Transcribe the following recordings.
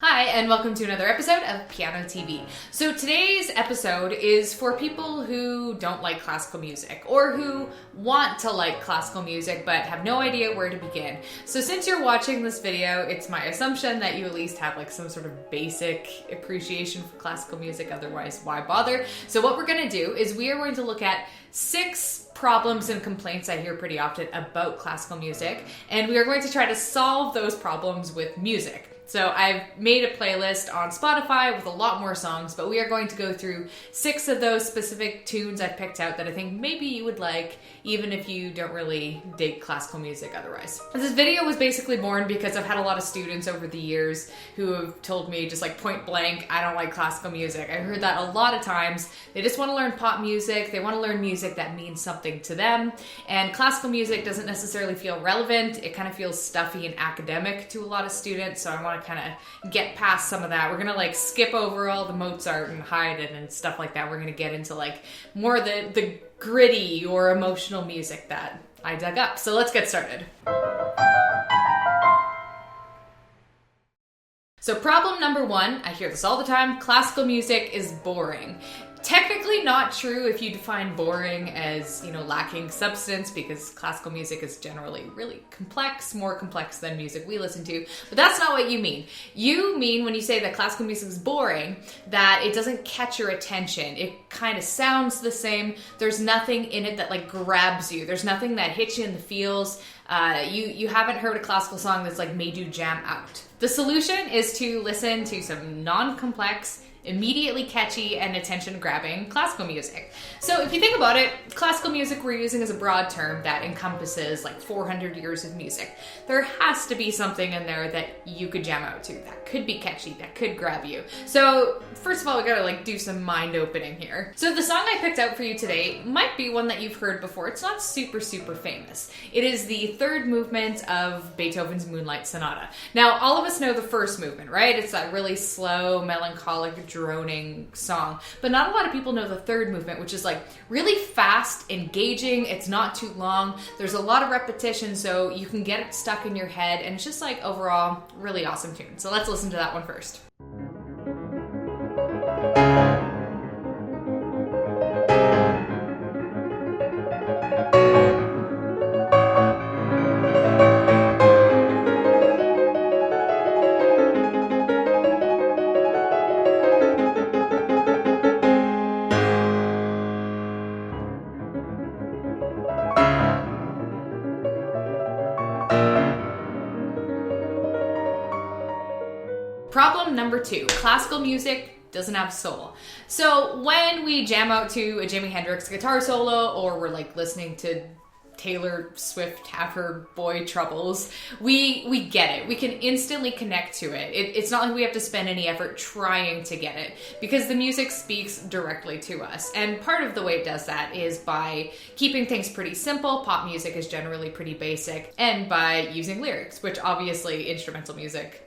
Hi, and welcome to another episode of pianoTV. So today's episode is for people who don't like classical music or who want to like classical music but have no idea where to begin. So since you're watching this video, it's my assumption that you at least have like some sort of basic appreciation for classical music, otherwise why bother? So what we're going to do is we are going to look at 6 problems and complaints I hear pretty often about classical music, and we are going to try to solve those problems with music. So I've made a playlist on Spotify with a lot more songs, but we are going to go through 6 of those specific tunes I've picked out that I think maybe you would like, even if you don't really dig classical music otherwise. This video was basically born because I've had a lot of students over the years who have told me just like point blank, I don't like classical music. I've heard that a lot of times. They just want to learn pop music. They want to learn music that means something to them. And classical music doesn't necessarily feel relevant. It kind of feels stuffy and academic to a lot of students. So I want to kind of get past some of that. We're gonna like skip over all the Mozart and Haydn and stuff like that. We're gonna get into like more the gritty or emotional music that I dug up. So let's get started. So problem number 1, I hear this all the time, classical music is boring. Technically not true if you define boring as, lacking substance, because classical music is generally really complex, more complex than music we listen to, but that's not what you mean. You mean when you say that classical music is boring, that it doesn't catch your attention. It kind of sounds the same. There's nothing in it that like grabs you. There's nothing that hits you in the feels. You haven't heard a classical song that's like made you jam out. The solution is to listen to some non-complex, immediately catchy and attention-grabbing classical music. So if you think about it, classical music we're using as a broad term that encompasses like 400 years of music. There has to be something in there that you could jam out to, that could be catchy, that could grab you. So first of all, we gotta like do some mind opening here. So the song I picked out for you today might be one that you've heard before. It's not super famous. It is the 3rd movement of Beethoven's Moonlight Sonata. Now, all of us know the 1st movement, right? It's that really slow, melancholic, droning song, but not a lot of people know the 3rd movement, which is like really fast, engaging. It's not too long. There's a lot of repetition, so you can get it stuck in your head, and it's just like overall really awesome tune. So let's listen to that one first. Problem number 2, classical music doesn't have soul. So when we jam out to a Jimi Hendrix guitar solo, or we're like listening to Taylor Swift have her boy troubles, we get it. We can instantly connect to it. It's not like we have to spend any effort trying to get it, because the music speaks directly to us. And part of the way it does that is by keeping things pretty simple. Pop music is generally pretty basic, and by using lyrics, which obviously instrumental music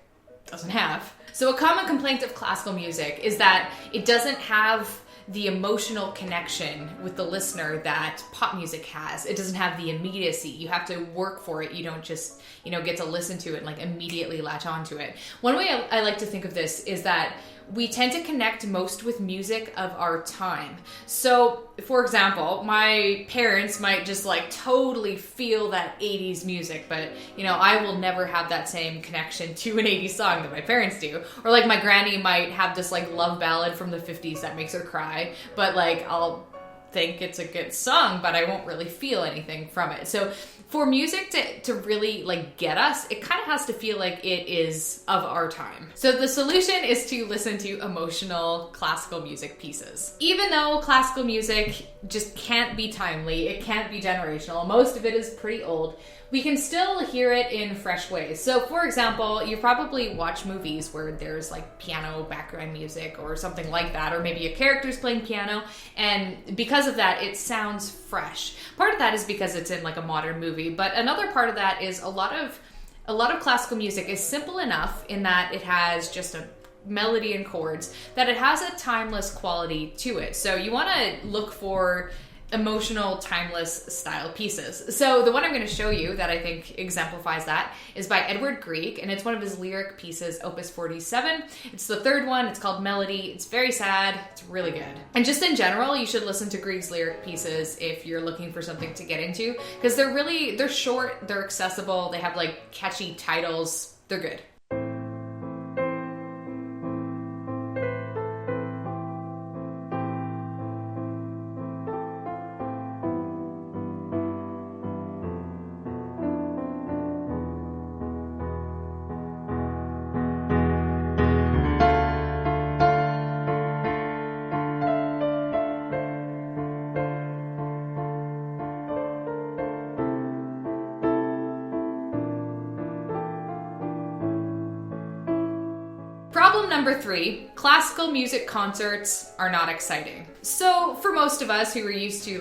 doesn't have. So a common complaint of classical music is that it doesn't have the emotional connection with the listener that pop music has. It doesn't have the immediacy. You have to work for it. You don't just, get to listen to it and like immediately latch onto it. One way I like to think of this is that we tend to connect most with music of our time. So, for example, my parents might just like totally feel that 80s music, but I will never have that same connection to an 80s song that my parents do. Or like my granny might have this like love ballad from the 50s that makes her cry, but like I'll think it's a good song, but I won't really feel anything from it. So for music to really like get us, it kind of has to feel like it is of our time. So the solution is to listen to emotional classical music pieces. Even though classical music just can't be timely, it can't be generational, most of it is pretty old, we can still hear it in fresh ways. So for example, you probably watch movies where there's like piano background music or something like that, or maybe a character's playing piano, and because of that, it sounds fresh. Part of that is because it's in like a modern movie, but another part of that is a lot of classical music is simple enough in that it has just a melody and chords, that it has a timeless quality to it. So you want to look for emotional, timeless style pieces. So the one I'm going to show you that I think exemplifies that is by Edward Grieg, and it's one of his lyric pieces, Opus 47. It's the third one. It's called Melody. It's very sad. It's really good. And just in general, you should listen to Grieg's lyric pieces if you're looking for something to get into, because they're short, they're accessible, they have like catchy titles. They're good. Problem number 3, classical music concerts are not exciting. So for most of us who are used to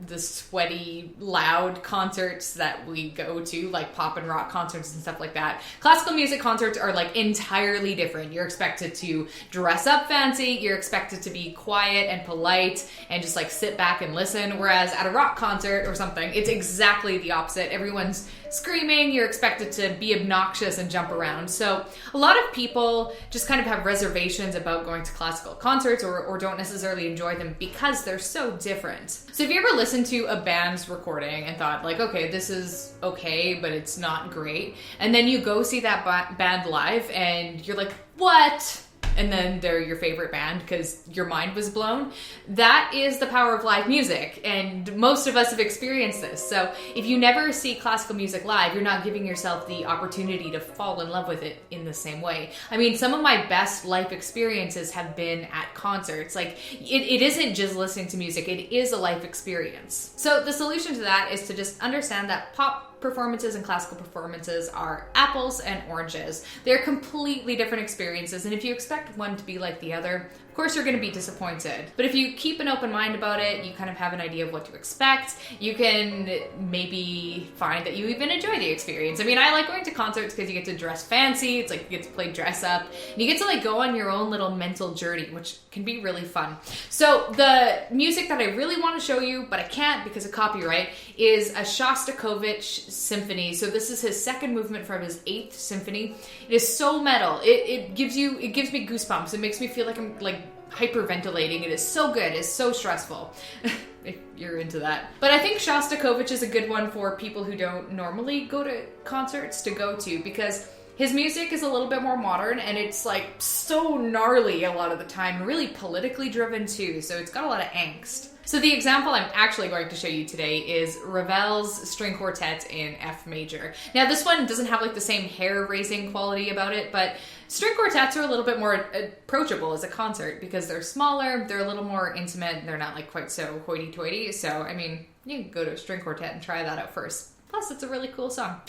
the sweaty, loud concerts that we go to, like pop and rock concerts and stuff like that, classical music concerts are like entirely different. You're expected to dress up fancy, you're expected to be quiet and polite and just like sit back and listen, whereas at a rock concert or something, it's exactly the opposite. Everyone's screaming, you're expected to be obnoxious and jump around. So a lot of people just kind of have reservations about going to classical concerts or don't necessarily enjoy them because they're so different. So have you ever listened to a band's recording and thought like, okay, this is okay, but it's not great, and then you go see that band live and you're like, what? And then they're your favorite band because your mind was blown? That is the power of live music, and most of us have experienced this. So if you never see classical music live, you're not giving yourself the opportunity to fall in love with it in the same way. I mean, some of my best life experiences have been at concerts. Like, it isn't just listening to music, it is a life experience. So the solution to that is to just understand that pop performances and classical performances are apples and oranges. They're completely different experiences, and if you expect one to be like the other, of course you're going to be disappointed. But if you keep an open mind about it, you kind of have an idea of what to expect, you can maybe find that you even enjoy the experience. I mean, I like going to concerts because you get to dress fancy, it's like you get to play dress up, and you get to like go on your own little mental journey, which can be really fun. So the music that I really want to show you, but I can't because of copyright, is a Shostakovich symphony. So this is his second movement from his 8th symphony. It is so metal. It gives me goosebumps. It makes me feel like I'm like hyperventilating. It is so good. It's so stressful. If you're into that. But I think Shostakovich is a good one for people who don't normally go to concerts to go to, because his music is a little bit more modern and it's like so gnarly a lot of the time, really politically driven too, so it's got a lot of angst. So the example I'm actually going to show you today is Ravel's String Quartet in F major. Now this one doesn't have like the same hair-raising quality about it, but string quartets are a little bit more approachable as a concert because they're smaller, they're a little more intimate, they're not like quite so hoity-toity. So I mean, you can go to a string quartet and try that out first. Plus it's a really cool song.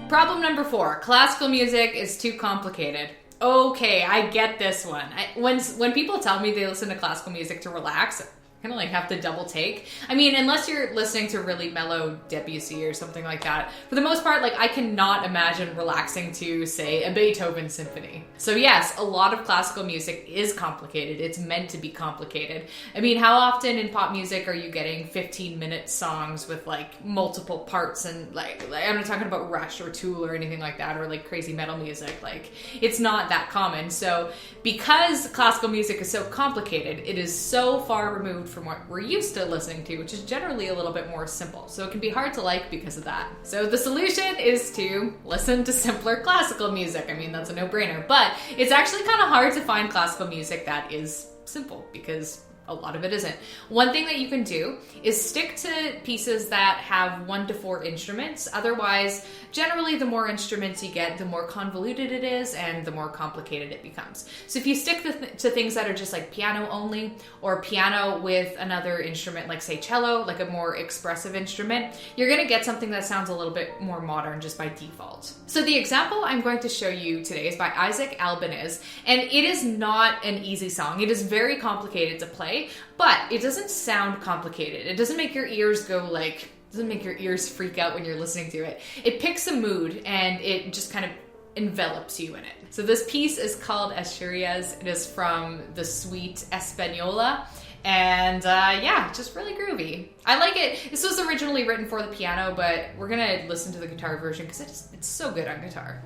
Problem number 4, classical music is too complicated. Okay, I get this one. When people tell me they listen to classical music to relax, I kind of like have to double take. I mean, unless you're listening to really mellow Debussy or something like that, for the most part, like I cannot imagine relaxing to, say, a Beethoven symphony. So yes, a lot of classical music is complicated. It's meant to be complicated. I mean, how often in pop music are you getting 15-minute songs with like multiple parts and like I'm not talking about Rush or Tool or anything like that, or like crazy metal music. Like, it's not that common. So because classical music is so complicated, it is so far removed from what we're used to listening to, which is generally a little bit more simple. So it can be hard to like because of that. So the solution is to listen to simpler classical music. I mean, that's a no-brainer, but it's actually kind of hard to find classical music that is simple because a lot of it isn't. One thing that you can do is stick to pieces that have 1 to 4 instruments. Otherwise, generally the more instruments you get, the more convoluted it is and the more complicated it becomes. So if you stick to things that are just like piano only, or piano with another instrument like say cello, like a more expressive instrument, you're gonna get something that sounds a little bit more modern just by default. So the example I'm going to show you today is by Isaac Albeniz, and it is not an easy song. It is very complicated to play, but it doesn't sound complicated. It doesn't make your ears go like, doesn't make your ears freak out when you're listening to it. It picks a mood and it just kind of envelops you in it. So this piece is called Asturias. It is from the suite Española. And yeah, just really groovy. I like it. This was originally written for the piano, but we're gonna listen to the guitar version because it's so good on guitar.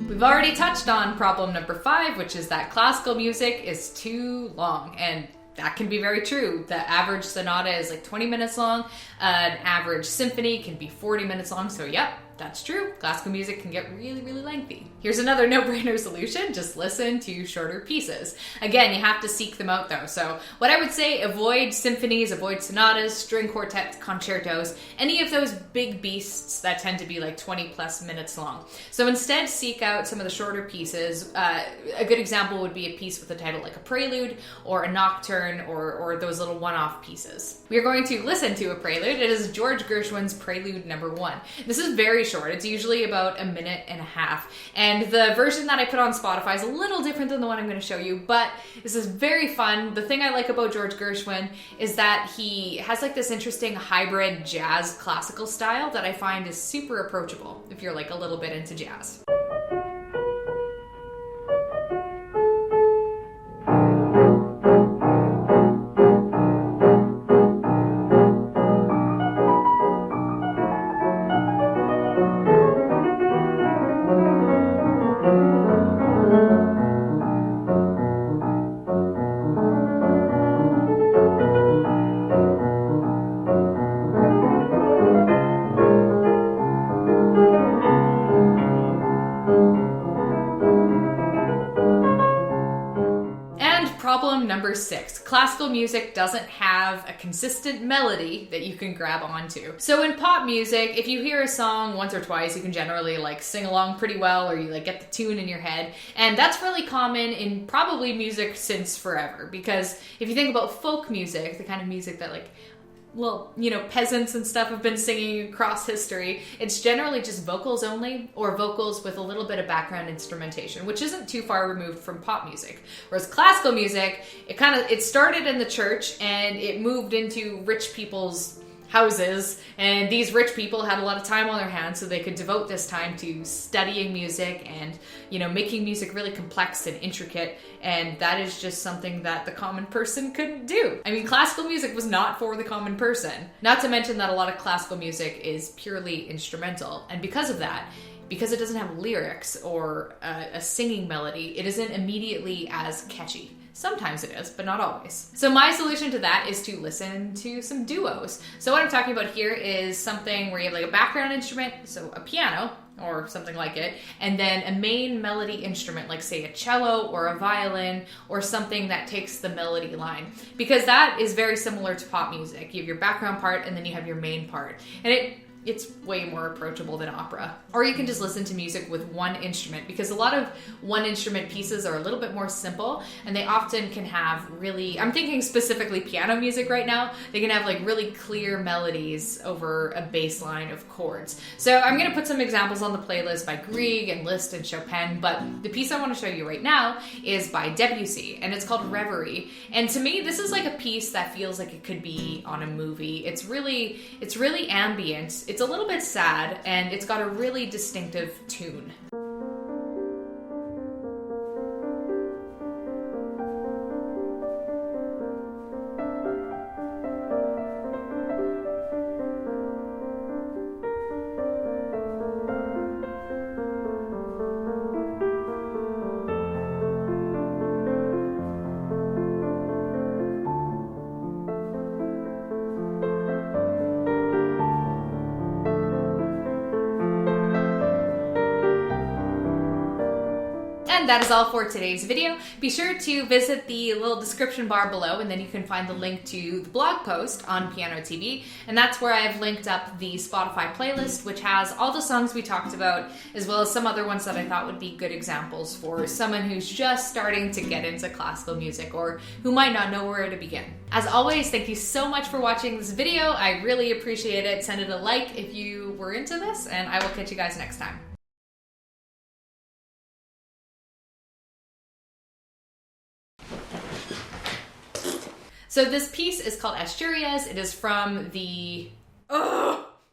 We've already touched on problem number 5, which is that classical music is too long, and that can be very true. The average sonata is like 20 minutes long. An average symphony can be 40 minutes long, so yep, that's true. Classical music can get really, really lengthy. Here's another no-brainer solution. Just listen to shorter pieces. Again, you have to seek them out though. So what I would say, avoid symphonies, avoid sonatas, string quartets, concertos, any of those big beasts that tend to be like 20 plus minutes long. So instead, seek out some of the shorter pieces. A good example would be a piece with a title like a prelude or a nocturne or those little one-off pieces. We are going to listen to a prelude. It is George Gershwin's Prelude Number 1. This is very short. It's usually about 1.5 minutes. And the version that I put on Spotify is a little different than the one I'm going to show you, but this is very fun. The thing I like about George Gershwin is that he has like this interesting hybrid jazz classical style that I find is super approachable if you're like a little bit into jazz. Problem number 6, classical music doesn't have a consistent melody that you can grab onto. So in pop music, if you hear a song once or twice, you can generally like sing along pretty well, or you like get the tune in your head. And that's really common in probably music since forever, because if you think about folk music, the kind of music that like, well, you know, peasants and stuff have been singing across history, it's generally just vocals only, or vocals with a little bit of background instrumentation, which isn't too far removed from pop music. Whereas classical music, it started in the church and it moved into rich people's houses, and these rich people had a lot of time on their hands, so they could devote this time to studying music and, you know, making music really complex and intricate, and that is just something that the common person couldn't do. I mean, classical music was not for the common person. Not to mention that a lot of classical music is purely instrumental, and because of that, because it doesn't have lyrics or a singing melody, it isn't immediately as catchy. Sometimes it is, but not always. So my solution to that is to listen to some duos. So what I'm talking about here is something where you have like a background instrument, so a piano or something like it, and then a main melody instrument, like say a cello or a violin or something that takes the melody line. Because that is very similar to pop music. You have your background part and then you have your main part. And it's way more approachable than opera. Or you can just listen to music with one instrument, because a lot of one instrument pieces are a little bit more simple, and they often can have really, I'm thinking specifically piano music right now, they can have like really clear melodies over a bass line of chords. So I'm gonna put some examples on the playlist by Grieg and Liszt and Chopin, but the piece I wanna show you right now is by Debussy, and it's called Reverie. And to me, this is like a piece that feels like it could be on a movie. It's really ambient. It's a little bit sad, and it's got a really distinctive tune. And that is all for today's video. Be sure to visit the little description bar below, and then you can find the link to the blog post on pianoTV, and that's where I've linked up the Spotify playlist, which has all the songs we talked about, as well as some other ones that I thought would be good examples for someone who's just starting to get into classical music or who might not know where to begin. As always, thank you so much for watching this video. I really appreciate it. Send it a like if you were into this, and I will catch you guys next time. So this piece is called Asturias. It is from the...